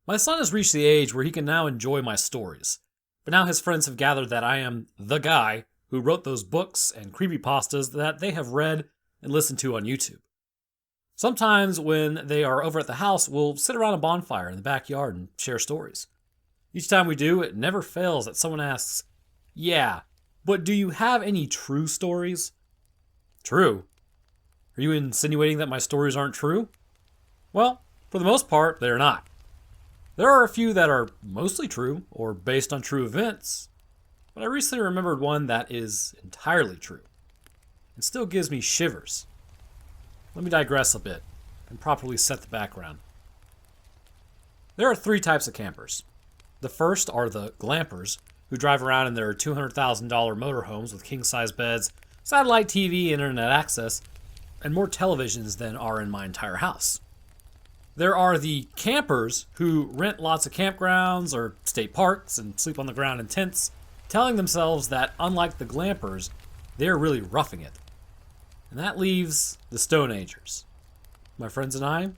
My son has reached the age where he can now enjoy my stories, but now his friends have gathered that I am the guy who wrote those books and creepypastas that they have read and listened to on YouTube. Sometimes when they are over at the house, we'll sit around a bonfire in the backyard and share stories. Each time we do, it never fails that someone asks, "Yeah, but do you have any true stories?" True? Are you insinuating that my stories aren't true? Well, for the most part, they're not. There are a few that are mostly true or based on true events, but I recently remembered one that is entirely true and still gives me shivers. Let me digress a bit and properly set the background. There are 3 types of campers. The first are the glampers, who drive around in their $200,000 motorhomes with king-size beds, satellite TV, internet access, and more televisions than are in my entire house. There are the campers who rent lots of campgrounds or state parks and sleep on the ground in tents, telling themselves that unlike the glampers, they're really roughing it. And that leaves the Stone Agers. My friends and I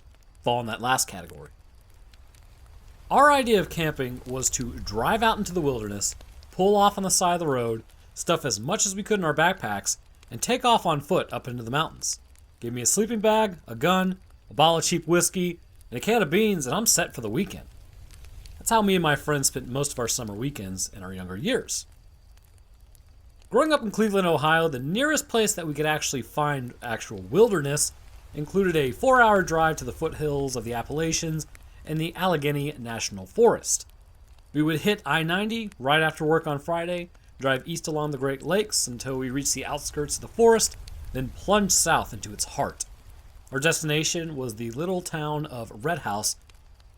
fall in that last category. Our idea of camping was to drive out into the wilderness, pull off on the side of the road, stuff as much as we could in our backpacks, and take off on foot up into the mountains. Give me a sleeping bag, a gun, a bottle of cheap whiskey, and a can of beans, and I'm set for the weekend. That's how me and my friends spent most of our summer weekends in our younger years. Growing up in Cleveland, Ohio, the nearest place that we could actually find actual wilderness included a 4-hour drive to the foothills of the Appalachians and the Allegheny National Forest. We would hit I-90 right after work on Friday, drive east along the Great Lakes until we reached the outskirts of the forest, then plunge south into its heart. Our destination was the little town of Red House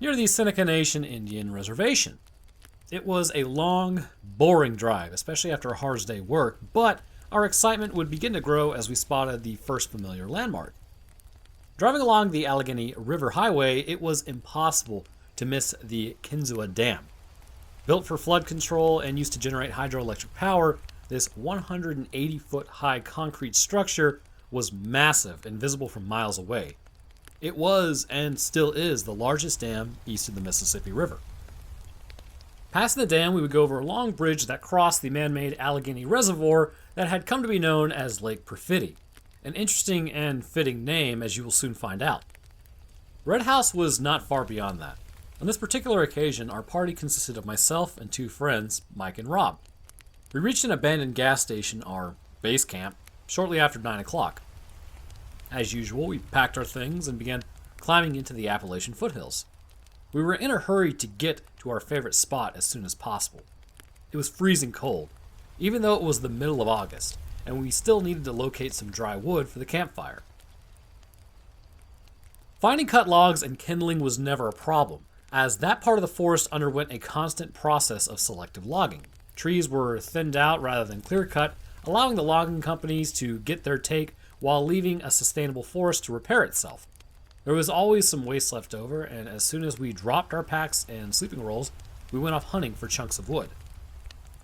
near the Seneca Nation Indian Reservation. It was a long, boring drive, especially after a hard day's work, but our excitement would begin to grow as we spotted the first familiar landmark. Driving along the Allegheny River Highway, it was impossible to miss the Kinzua Dam. Built for flood control and used to generate hydroelectric power, this 180-foot high concrete structure was massive and visible from miles away. It was, and still is, the largest dam east of the Mississippi River. Passing the dam, we would go over a long bridge that crossed the man-made Allegheny Reservoir that had come to be known as Lake Perfidy, an interesting and fitting name, as you will soon find out. Red House was not far beyond that. On this particular occasion, our party consisted of myself and 2 friends, Mike and Rob. We reached an abandoned gas station, our base camp, shortly after 9 o'clock. As usual, we packed our things and began climbing into the Appalachian foothills. We were in a hurry to get to our favorite spot as soon as possible. It was freezing cold, even though it was the middle of August, and we still needed to locate some dry wood for the campfire. Finding cut logs and kindling was never a problem, as that part of the forest underwent a constant process of selective logging. Trees were thinned out rather than clear-cut, allowing the logging companies to get their take while leaving a sustainable forest to repair itself. There was always some waste left over, and as soon as we dropped our packs and sleeping rolls, we went off hunting for chunks of wood.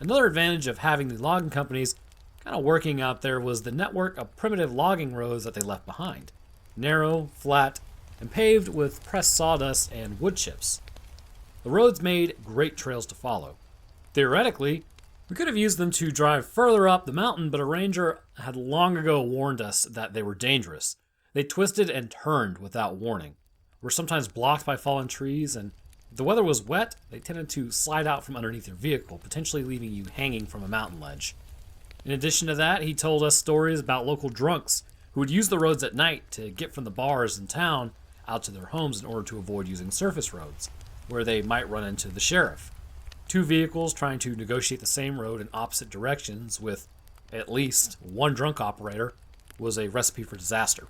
Another advantage of having the logging companies kind of working out there was the network of primitive logging roads that they left behind. Narrow, flat, and paved with pressed sawdust and wood chips. The roads made great trails to follow. Theoretically, we could have used them to drive further up the mountain, but a ranger had long ago warned us that they were dangerous. They twisted and turned without warning, were sometimes blocked by fallen trees, and if the weather was wet, they tended to slide out from underneath your vehicle, potentially leaving you hanging from a mountain ledge. In addition to that, he told us stories about local drunks who would use the roads at night to get from the bars in town out to their homes in order to avoid using surface roads, where they might run into the sheriff. 2 vehicles trying to negotiate the same road in opposite directions with at least one drunk operator was a recipe for disaster.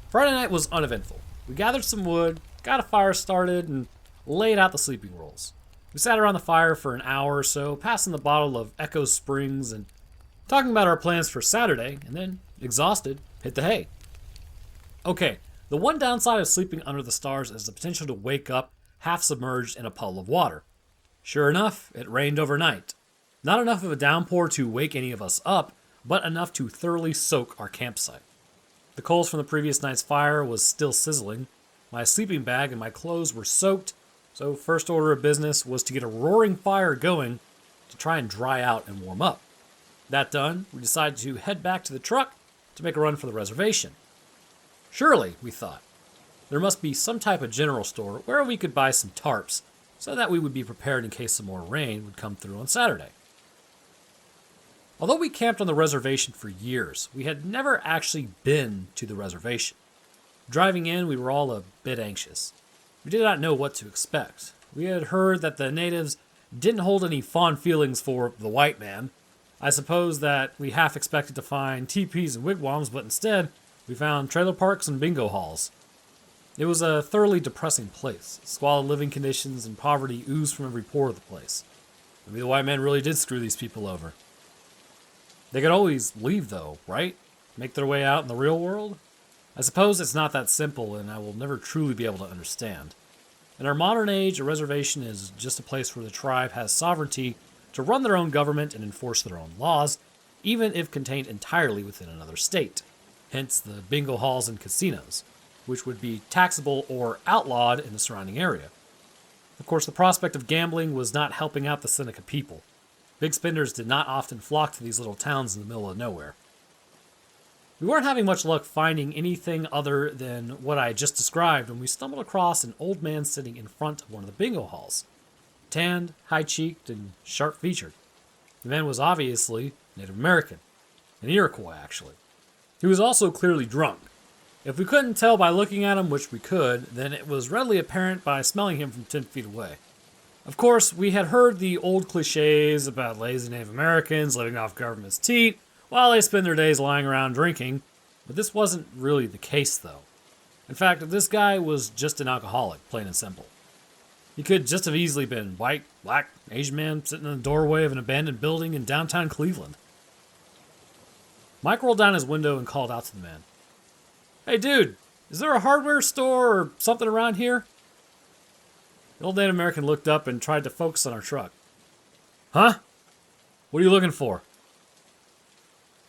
Friday night was uneventful. We gathered some wood, got a fire started, and laid out the sleeping rolls. We sat around the fire for an hour or so, passing the bottle of Echo Springs and talking about our plans for Saturday, and then, exhausted, hit the hay. Okay, the one downside of sleeping under the stars is the potential to wake up half submerged in a puddle of water. Sure enough, it rained overnight. Not enough of a downpour to wake any of us up, but enough to thoroughly soak our campsite. The coals from the previous night's fire was still sizzling. My sleeping bag and my clothes were soaked, So first order of business was to get a roaring fire going to try and dry out and warm up. That done, we decided to head back to the truck to make a run for the reservation. Surely, we thought, there must be some type of general store where we could buy some tarps so that we would be prepared in case some more rain would come through on Saturday. Although we camped on the reservation for years, we had never actually been to the reservation. Driving in, we were all a bit anxious. We did not know what to expect. We had heard that the natives didn't hold any fond feelings for the white man. I suppose that we half expected to find teepees and wigwams, but instead, we found trailer parks and bingo halls. It was a thoroughly depressing place. Squalid living conditions and poverty oozed from every pore of the place. Maybe the white man really did screw these people over. They could always leave though, right? Make their way out in the real world? I suppose it's not that simple, and I will never truly be able to understand. In our modern age, a reservation is just a place where the tribe has sovereignty to run their own government and enforce their own laws, even if contained entirely within another state. Hence the bingo halls and casinos, which would be taxable or outlawed in the surrounding area. Of course, the prospect of gambling was not helping out the Seneca people. Big spenders did not often flock to these little towns in the middle of nowhere. We weren't having much luck finding anything other than what I just described when we stumbled across an old man sitting in front of one of the bingo halls. Tanned, high-cheeked, and sharp-featured. The man was obviously Native American. An Iroquois, actually. He was also clearly drunk. If we couldn't tell by looking at him, which we could, then it was readily apparent by smelling him from 10 feet away. Of course, we had heard the old cliches about lazy Native Americans living off government's teat while they spend their days lying around drinking, but this wasn't really the case, though. In fact, this guy was just an alcoholic, plain and simple. He could just have easily been white, black, Asian man sitting in the doorway of an abandoned building in downtown Cleveland. Mike rolled down his window and called out to the man. "Hey dude, is there a hardware store or something around here?" The old Native American looked up and tried to focus on our truck. "Huh? What are you looking for?"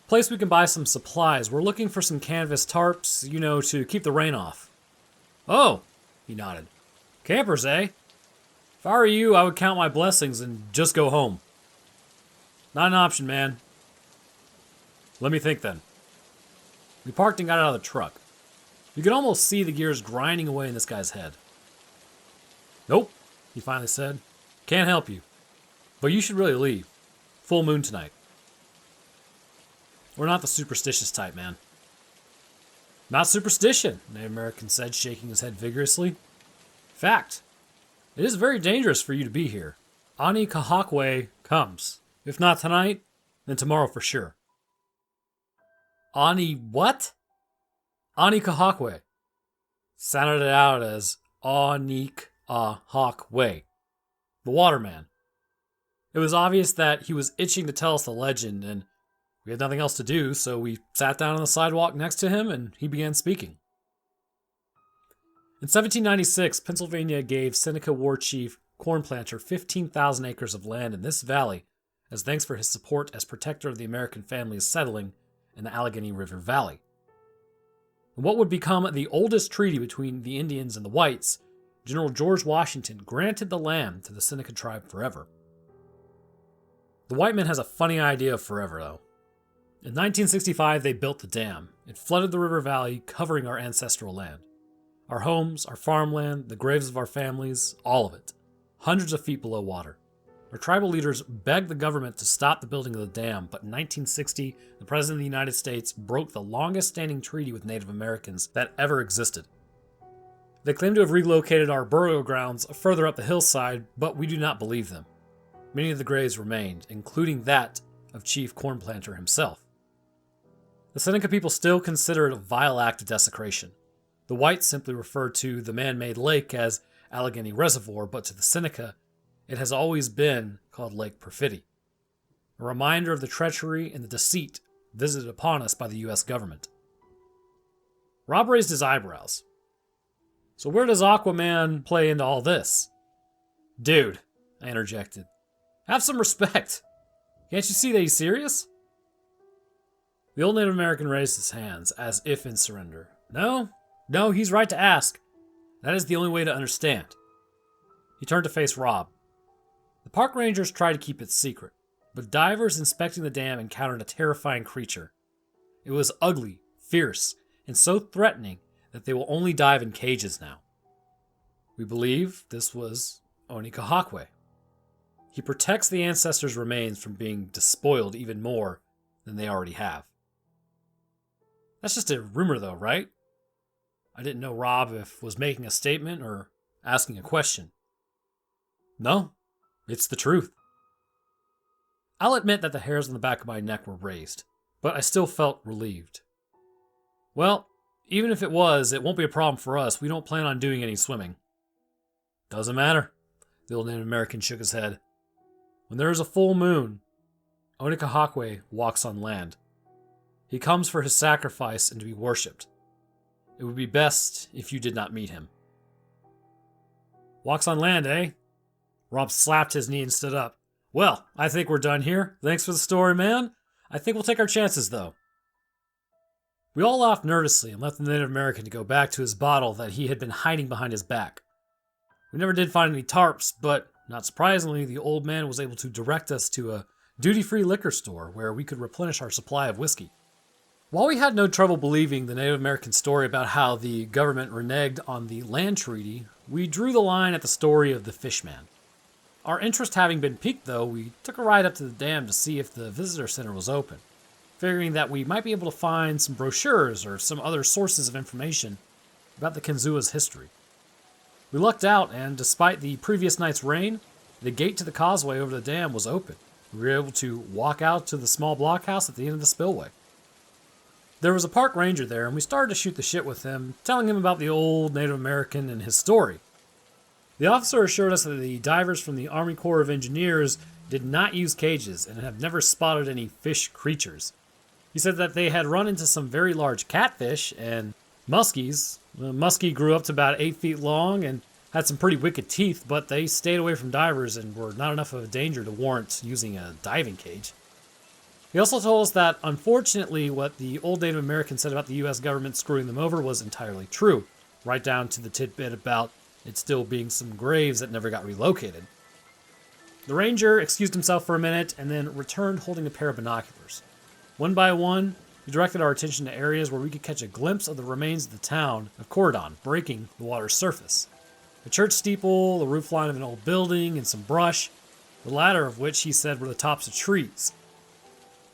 "Place we can buy some supplies. We're looking for some canvas tarps, to keep the rain off." "Oh," he nodded. "Campers, eh? If I were you, I would count my blessings and just go home." "Not an option, man." "Let me think then." We parked and got out of the truck. You could almost see the gears grinding away in this guy's head. "Nope," he finally said. "Can't help you. But you should really leave. Full moon tonight." "We're not the superstitious type, man." "Not superstition," the Native American said, shaking his head vigorously. "Fact. It is very dangerous for you to be here. Onekahokwe comes. If not tonight, then tomorrow for sure." "Ani what?" "Onekahokwe." Sounded it out as Onekahokwe. The waterman. It was obvious that he was itching to tell us the legend, and we had nothing else to do, so we sat down on the sidewalk next to him and he began speaking. In 1796, Pennsylvania gave Seneca war chief Cornplanter 15,000 acres of land in this valley as thanks for his support as protector of the American families settling in the Allegheny River Valley. In what would become the oldest treaty between the Indians and the whites, General George Washington granted the land to the Seneca tribe forever. The white man has a funny idea of forever, though. In 1965, they built the dam. It flooded the river valley, covering our ancestral land. Our homes, our farmland, the graves of our families, all of it. Hundreds of feet below water. Our tribal leaders begged the government to stop the building of the dam, but in 1960, the President of the United States broke the longest-standing treaty with Native Americans that ever existed. They claim to have relocated our burial grounds further up the hillside, but we do not believe them. Many of the graves remained, including that of Chief Cornplanter himself. The Seneca people still consider it a vile act of desecration. The whites simply refer to the man-made lake as Allegheny Reservoir, but to the Seneca, it has always been called Lake Perfidy, a reminder of the treachery and the deceit visited upon us by the U.S. government. Rob raised his eyebrows. "So where does Aquaman play into all this?" "Dude," I interjected, "have some respect. Can't you see that he's serious?" The old Native American raised his hands, as if in surrender. No, he's right to ask. That is the only way to understand. He turned to face Rob. The park rangers tried to keep it secret, but divers inspecting the dam encountered a terrifying creature. It was ugly, fierce, and so threatening that they will only dive in cages now. We believe this was Onekahokwe. He protects the ancestors' remains from being despoiled even more than they already have. That's just a rumor though, right? I didn't know Rob was making a statement or asking a question. No, it's the truth. I'll admit that the hairs on the back of my neck were raised, but I still felt relieved. Well, even if it was, it won't be a problem for us. We don't plan on doing any swimming. Doesn't matter. The old Native American shook his head. When there is a full moon, Onekahokwe walks on land. He comes for his sacrifice and to be worshipped. It would be best if you did not meet him. Walks on land, eh? Rob slapped his knee and stood up. Well, I think we're done here. Thanks for the story, man. I think we'll take our chances, though. We all laughed nervously and left the Native American to go back to his bottle that he had been hiding behind his back. We never did find any tarps, but not surprisingly, the old man was able to direct us to a duty-free liquor store where we could replenish our supply of whiskey. While we had no trouble believing the Native American story about how the government reneged on the land treaty, we drew the line at the story of the Fishman. Our interest having been piqued, though, we took a ride up to the dam to see if the visitor center was open, figuring that we might be able to find some brochures or some other sources of information about the Kinzua's history. We lucked out, and despite the previous night's rain, the gate to the causeway over the dam was open. We were able to walk out to the small blockhouse at the end of the spillway. There was a park ranger there, and we started to shoot the shit with him, telling him about the old Native American and his story. The officer assured us that the divers from the Army Corps of Engineers did not use cages and have never spotted any fish creatures. He said that they had run into some very large catfish and muskies. The muskie grew up to about 8 feet long and had some pretty wicked teeth, but they stayed away from divers and were not enough of a danger to warrant using a diving cage. He also told us that, unfortunately, what the old Native American said about the U.S. government screwing them over was entirely true, right down to the tidbit about it still being some graves that never got relocated. The ranger excused himself for a minute and then returned holding a pair of binoculars. One by one, he directed our attention to areas where we could catch a glimpse of the remains of the town of Corridon breaking the water's surface. A church steeple, the roofline of an old building, and some brush, the latter of which he said were the tops of trees.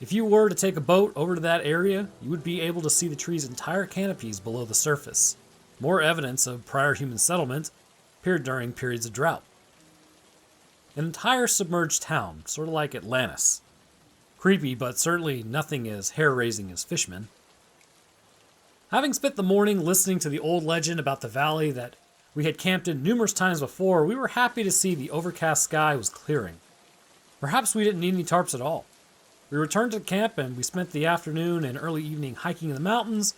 If you were to take a boat over to that area, you would be able to see the trees' entire canopies below the surface. More evidence of prior human settlement appeared during periods of drought. An entire submerged town, sort of like Atlantis. Creepy, but certainly nothing as hair-raising as Fishman. Having spent the morning listening to the old legend about the valley that we had camped in numerous times before, we were happy to see the overcast sky was clearing. Perhaps we didn't need any tarps at all. We returned to camp and we spent the afternoon and early evening hiking in the mountains,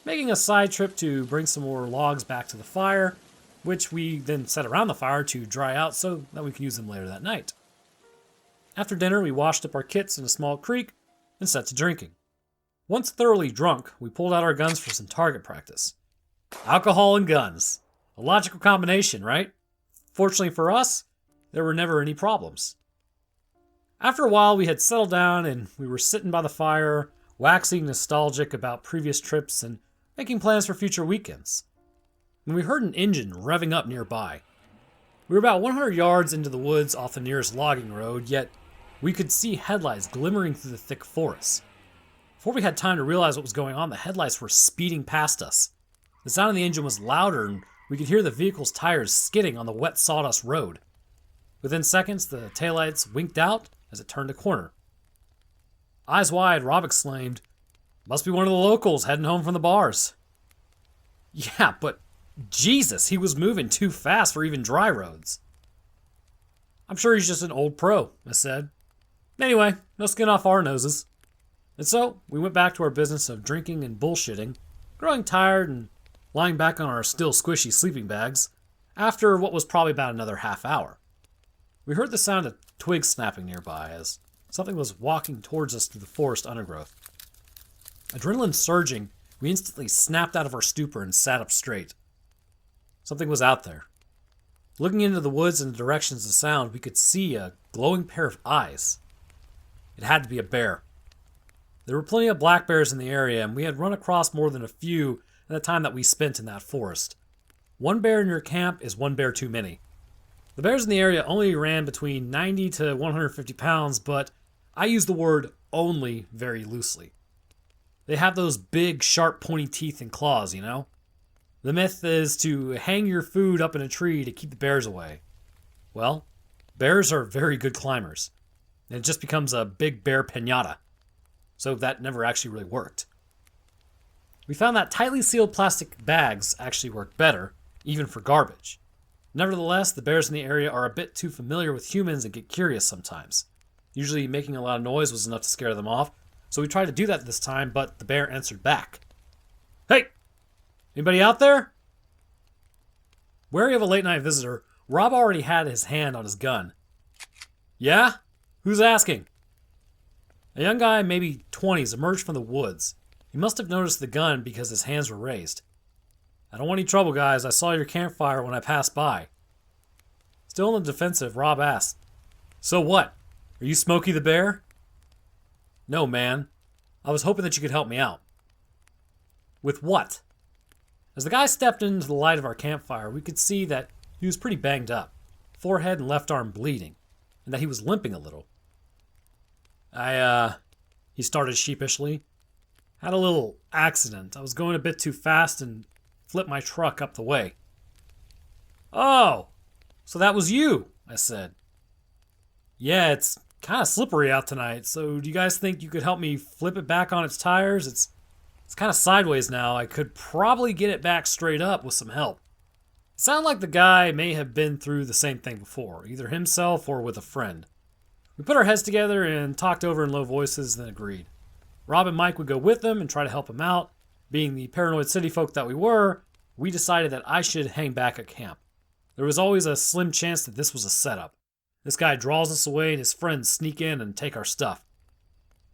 making a side trip to bring some more logs back to the fire, which we then set around the fire to dry out so that we could use them later that night. After dinner, we washed up our kits in a small creek and set to drinking. Once thoroughly drunk, we pulled out our guns for some target practice. Alcohol and guns. A logical combination, right? Fortunately for us, there were never any problems. After a while, we had settled down and we were sitting by the fire, waxing nostalgic about previous trips and making plans for future weekends, when we heard an engine revving up nearby. We were about 100 yards into the woods off the nearest logging road, yet we could see headlights glimmering through the thick forest. Before we had time to realize what was going on, the headlights were speeding past us. The sound of the engine was louder and we could hear the vehicle's tires skidding on the wet sawdust road. Within seconds, the taillights winked out as it turned a corner. Eyes wide, Rob exclaimed, "Must be one of the locals heading home from the bars." Yeah, but Jesus, he was moving too fast for even dry roads. "I'm sure he's just an old pro," I said. "Anyway, no skin off our noses." And so, we went back to our business of drinking and bullshitting, growing tired and lying back on our still squishy sleeping bags, after what was probably about another half hour. We heard the sound of twigs snapping nearby as something was walking towards us through the forest undergrowth. Adrenaline surging, we instantly snapped out of our stupor and sat up straight. Something was out there. Looking into the woods in the directions of sound, we could see a glowing pair of eyes. It had to be a bear. There were plenty of black bears in the area, and we had run across more than a few in the time that we spent in that forest. One bear in your camp is one bear too many. The bears in the area only ran between 90 to 150 pounds, but I use the word only very loosely. They have those big, sharp, pointy teeth and claws, you know? The myth is to hang your food up in a tree to keep the bears away. Well, bears are very good climbers, and it just becomes a big bear piñata. So that never actually really worked. We found that tightly sealed plastic bags actually work better, even for garbage. Nevertheless, the bears in the area are a bit too familiar with humans and get curious sometimes. Usually making a lot of noise was enough to scare them off, so we tried to do that this time, but the bear answered back. Hey! Anybody out there? Wary of a late-night visitor, Rob already had his hand on his gun. Yeah? Who's asking? A young guy, maybe 20s, emerged from the woods. He must have noticed the gun because his hands were raised. I don't want any trouble, guys. I saw your campfire when I passed by. Still on the defensive, Rob asked, So what? Are you Smokey the Bear? No, man. I was hoping that you could help me out. With what? As the guy stepped into the light of our campfire, we could see that he was pretty banged up, forehead and left arm bleeding, and that he was limping a little. He started sheepishly. Had a little accident. I was going a bit too fast and flipped my truck up the way. Oh, so that was you, I said. Yeah, it's kind of slippery out tonight, so do you guys think you could help me flip it back on its tires? It's kind of sideways now. I could probably get it back straight up with some help. It sounded like the guy may have been through the same thing before, either himself or with a friend. We put our heads together and talked over in low voices, then agreed. Rob and Mike would go with them and try to help him out. Being the paranoid city folk that we were, we decided that I should hang back at camp. There was always a slim chance that this was a setup. This guy draws us away and his friends sneak in and take our stuff.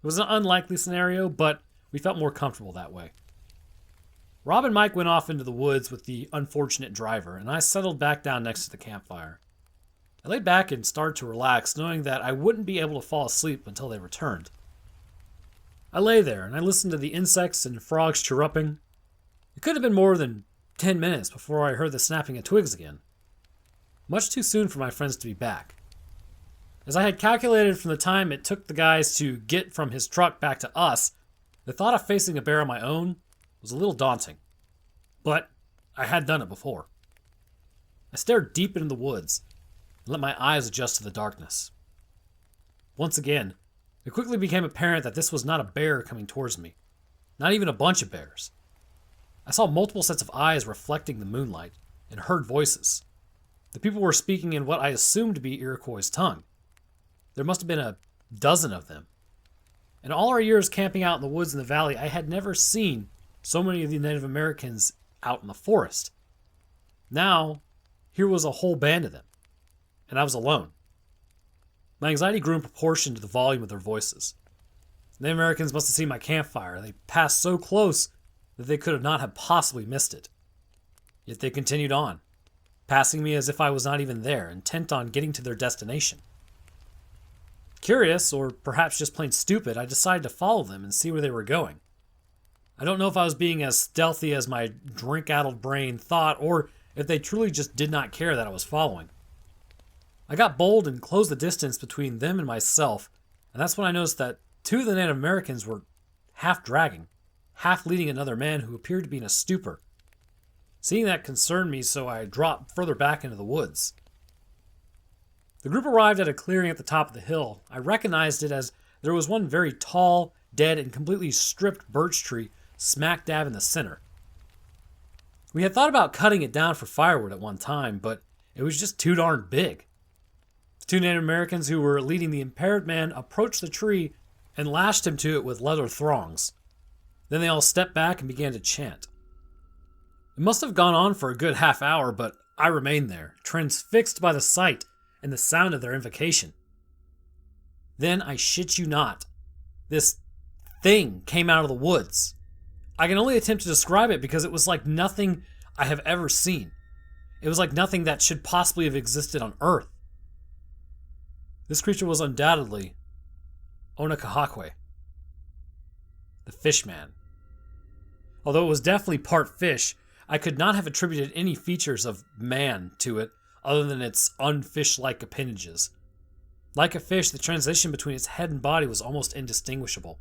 It was an unlikely scenario, but we felt more comfortable that way. Rob and Mike went off into the woods with the unfortunate driver, and I settled back down next to the campfire. I laid back and started to relax, knowing that I wouldn't be able to fall asleep until they returned. I lay there and I listened to the insects and frogs chirruping. It could have been more than 10 minutes before I heard the snapping of twigs again. Much too soon for my friends to be back. As I had calculated from the time it took the guys to get from his truck back to us, the thought of facing a bear on my own was a little daunting. But I had done it before. I stared deep into the woods and let my eyes adjust to the darkness. Once again, it quickly became apparent that this was not a bear coming towards me. Not even a bunch of bears. I saw multiple sets of eyes reflecting the moonlight and heard voices. The people were speaking in what I assumed to be Iroquois' tongue. There must have been a dozen of them. In all our years camping out in the woods in the valley, I had never seen so many of the Native Americans out in the forest. Now, here was a whole band of them, and I was alone. My anxiety grew in proportion to the volume of their voices. The Native Americans must have seen my campfire. They passed so close that they could not have possibly missed it. Yet they continued on, passing me as if I was not even there, intent on getting to their destination. Curious, or perhaps just plain stupid, I decided to follow them and see where they were going. I don't know if I was being as stealthy as my drink-addled brain thought, or if they truly just did not care that I was following. I got bold and closed the distance between them and myself, and that's when I noticed that two of the Native Americans were half dragging, half leading another man who appeared to be in a stupor. Seeing that concerned me, so I dropped further back into the woods. The group arrived at a clearing at the top of the hill. I recognized it as there was one very tall, dead, and completely stripped birch tree smack dab in the center. We had thought about cutting it down for firewood at one time, but it was just too darn big. The two Native Americans who were leading the impaired man approached the tree and lashed him to it with leather thongs. Then they all stepped back and began to chant. It must have gone on for a good half hour, but I remained there, transfixed by the sight and the sound of their invocation. Then, I shit you not, this thing came out of the woods. I can only attempt to describe it because it was like nothing I have ever seen. It was like nothing that should possibly have existed on Earth. This creature was undoubtedly Onekahokwe, the Fishman. Although it was definitely part fish, I could not have attributed any features of man to it other than its unfish-like appendages. Like a fish, the transition between its head and body was almost indistinguishable.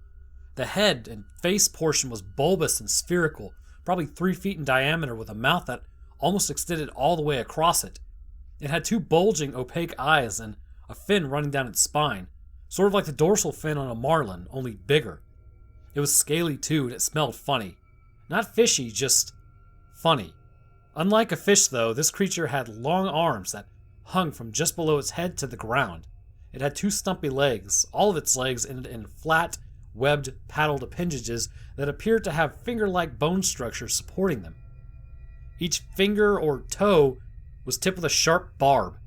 The head and face portion was bulbous and spherical, probably 3 feet in diameter, with a mouth that almost extended all the way across it. It had 2 bulging, opaque eyes and a fin running down its spine, sort of like the dorsal fin on a marlin, only bigger. It was scaly too, and it smelled funny. Not fishy, just funny. Unlike a fish, though, this creature had long arms that hung from just below its head to the ground. It had 2 stumpy legs. All of its legs ended in flat, webbed, paddled appendages that appeared to have finger-like bone structures supporting them. Each finger or toe was tipped with a sharp barb.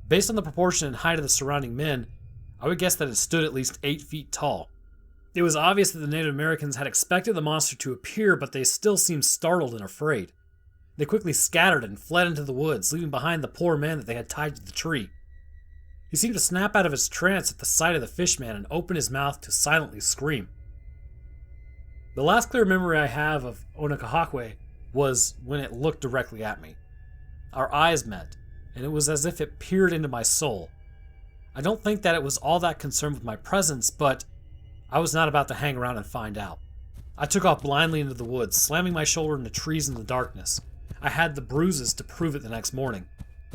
Based on the proportion and height of the surrounding men, I would guess that it stood at least 8 feet tall. It was obvious that the Native Americans had expected the monster to appear, but they still seemed startled and afraid. They quickly scattered and fled into the woods, leaving behind the poor man that they had tied to the tree. He seemed to snap out of his trance at the sight of the Fishman and open his mouth to silently scream. The last clear memory I have of Onekahokwe was when it looked directly at me. Our eyes met, and it was as if it peered into my soul. I don't think that it was all that concerned with my presence, but I was not about to hang around and find out. I took off blindly into the woods, slamming my shoulder into trees in the darkness. I had the bruises to prove it the next morning,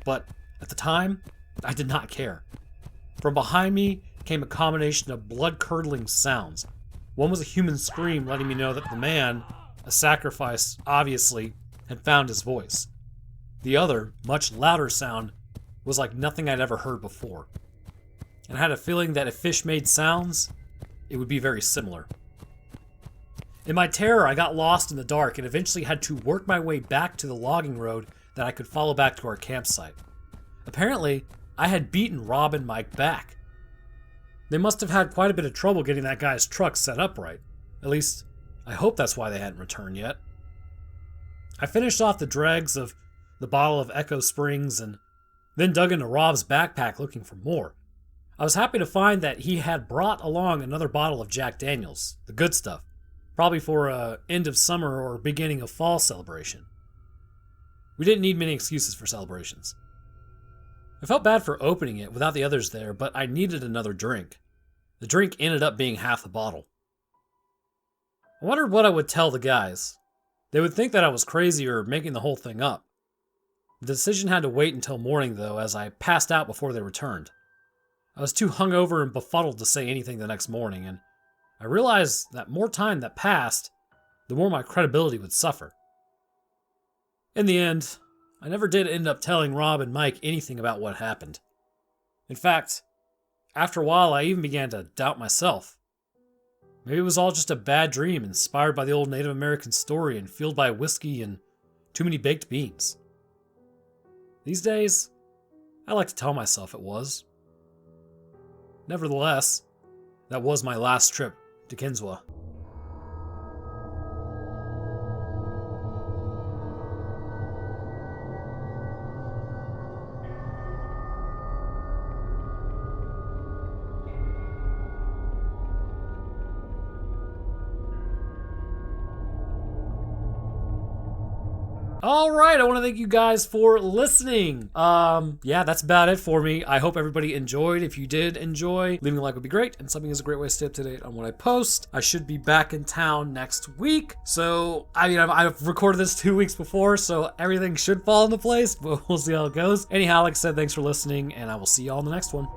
but at the time, I did not care. From behind me came a combination of blood-curdling sounds. One was a human scream letting me know that the man, a sacrifice, obviously, had found his voice. The other, much louder sound was like nothing I'd ever heard before. And I had a feeling that if fish made sounds, it would be very similar. In my terror, I got lost in the dark and eventually had to work my way back to the logging road that I could follow back to our campsite. Apparently, I had beaten Rob and Mike back. They must have had quite a bit of trouble getting that guy's truck set up right. At least, I hope that's why they hadn't returned yet. I finished off the dregs of the bottle of Echo Springs and then dug into Rob's backpack looking for more. I was happy to find that he had brought along another bottle of Jack Daniels, the good stuff, probably for a end of summer or beginning of fall celebration. We didn't need many excuses for celebrations. I felt bad for opening it without the others there, but I needed another drink. The drink ended up being half the bottle. I wondered what I would tell the guys. They would think that I was crazy or making the whole thing up. The decision had to wait until morning, though, as I passed out before they returned. I was too hungover and befuddled to say anything the next morning, and I realized that more time that passed, the more my credibility would suffer. In the end, I never did end up telling Rob and Mike anything about what happened. In fact, after a while, I even began to doubt myself. Maybe it was all just a bad dream inspired by the old Native American story and fueled by whiskey and too many baked beans. These days, I like to tell myself it was. Nevertheless, that was my last trip to Kinzua. All right, I want to thank you guys for listening. Yeah, that's about it for me. I hope everybody enjoyed. If you did enjoy, leaving a like would be great, and subbing is a great way to stay up to date on what I post. I should be back in town next week, so I've recorded this 2 weeks before, so everything should fall into place, but we'll see how it goes. Anyhow, like I said, thanks for listening, and I will see you all in the next one.